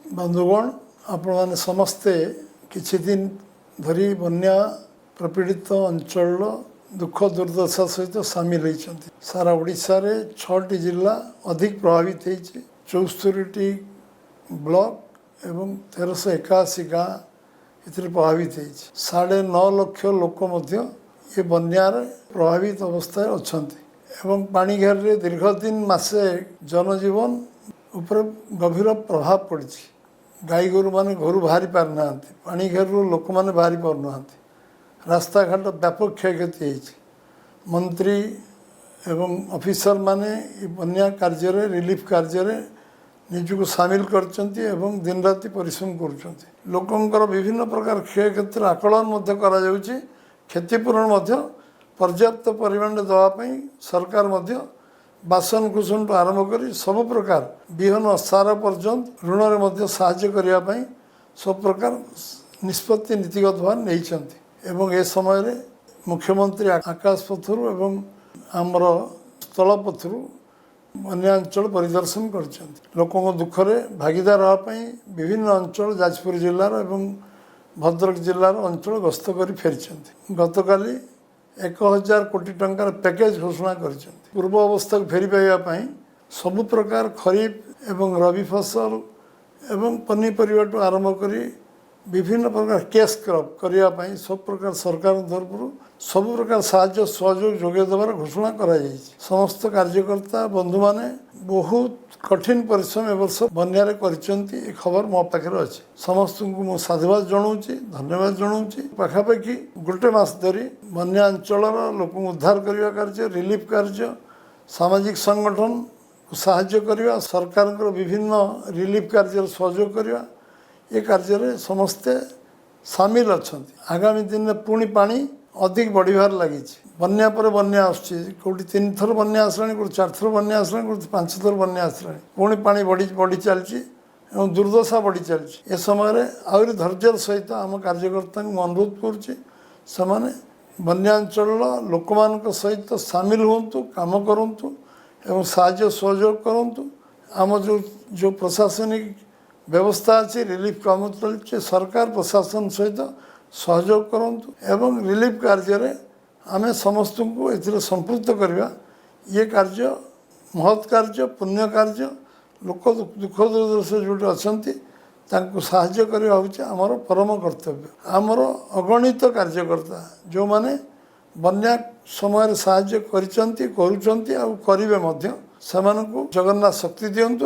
बंधुगण आपण समस्ते किछि दिन धरी बन्या प्रपीड़ित अंचल दुख दुर्दशा सहित सामिल होती। सारा ओडिशा रे 6टी जिला अधिक प्रभावित होती। 74टी ब्लॉक एवं 1381 गाँ इतने प्रभावित होती। 9.5 लाख लोक मध्य ये बन्यार प्रभावित अवस्था अच्छा एवं पानीघर रे दीर्घ दिन मासे जनजीवन ऊपर गभीर प्रभाव पड़ी। गाई गोरु माने घर बाहरी पार ना, पानीघर लोक मैंने बाहरी पार ना, रास्ता घाट व्यापक क्षयक्षति होती। मंत्री एवं ऑफिसर माने बन्या कार्य रिलीफ कार्य निजक सामिल कर दिन राति परिश्रम कर लोकंर विभिन्न प्रकार क्षयक्षति आकलन क्षतिपूरण पर्याप्त परिमाण देवाई सरकार बासन कुसन आरंभ कर सब प्रकार विहन सार पर्यंत ऋण में साहाय्य करने सब प्रकार निष्पत्ति नीतिगत भाव नहीं। ए समय मुख्यमंत्री आकाश पथर एवं आमर स्थल पथर बन्यांचल परिदर्शन कर लोकों दुखरे भागीदार होगापी विभिन्न अंचल जाजपुर जिलार एवं भद्रक जिलार अंचल गस्त कर फेरी। गतकाली 1000 कोटी टंकार पैकेज घोषणा कर पूर्व अवस्था को फेरी पाइबापी सबु प्रकार खरीफ एवं रबी फसल एवं पनीपरिया आरंभ कर विभिन्न प्रकार कैश क्रॉप करने सब प्रकार सरकार तरफ सब प्रकार साहाय्य सहयोग जोगे देवार घोषणा करा समस्त कार्यकर्ता बंधु माने बहुत कठिन परिश्रम ए वर्ष बन्या खबर मो पाखे अच्छे। समस्त को मुझे साधुवाद जनाऊँ धन्यवाद जनाऊँ। पाखापाखि गोटे मास धरी बन्या अंचल लोक उद्धार करने कार्य रिलीफ कार्य सामाजिक संगठन को साहाय्य करने सरकार विभिन्न रिलीफ कार्य सहयोग करने ये कार्य समस्ते सामिल अच्छा। आगामी दिन में पुणी पानी अधिक बढ़िबार लगी बन्या पर बन्या आसोटी 3 थर बन्या आसला कौट 4 थर बन्या आसला कौट 5 थर बन्या आसला पुणी पानी बढ़ी चलती दुर्दशा बढ़ी चलती। ए समय आहरी धैर्यर सहित आम कार्यकर्ता अनुरोध कर बन्यांचल लोक मान सहित सामिल हूँ काम करूँ एवं साहाय्य सहयोग करूँ। आम जो प्रशासनिक व्यवस्था अच्छी रिलीफ काम चलती सरकार प्रशासन सहित सहयोग करूँ एवं रिलीफ कार्य आम समस्त को ए संपृक्त करवा ये कार्य महत् कार्य पुण्य कार्य लोक दुख दुर्दशा जो अच्छा साहाय्य करवा हूँ आमर परम कर्तव्य। आमर अगणित कार्यकर्ता जो माने बन्या समय साहाय्य करें जगन्नाथ शक्ति दिंतु।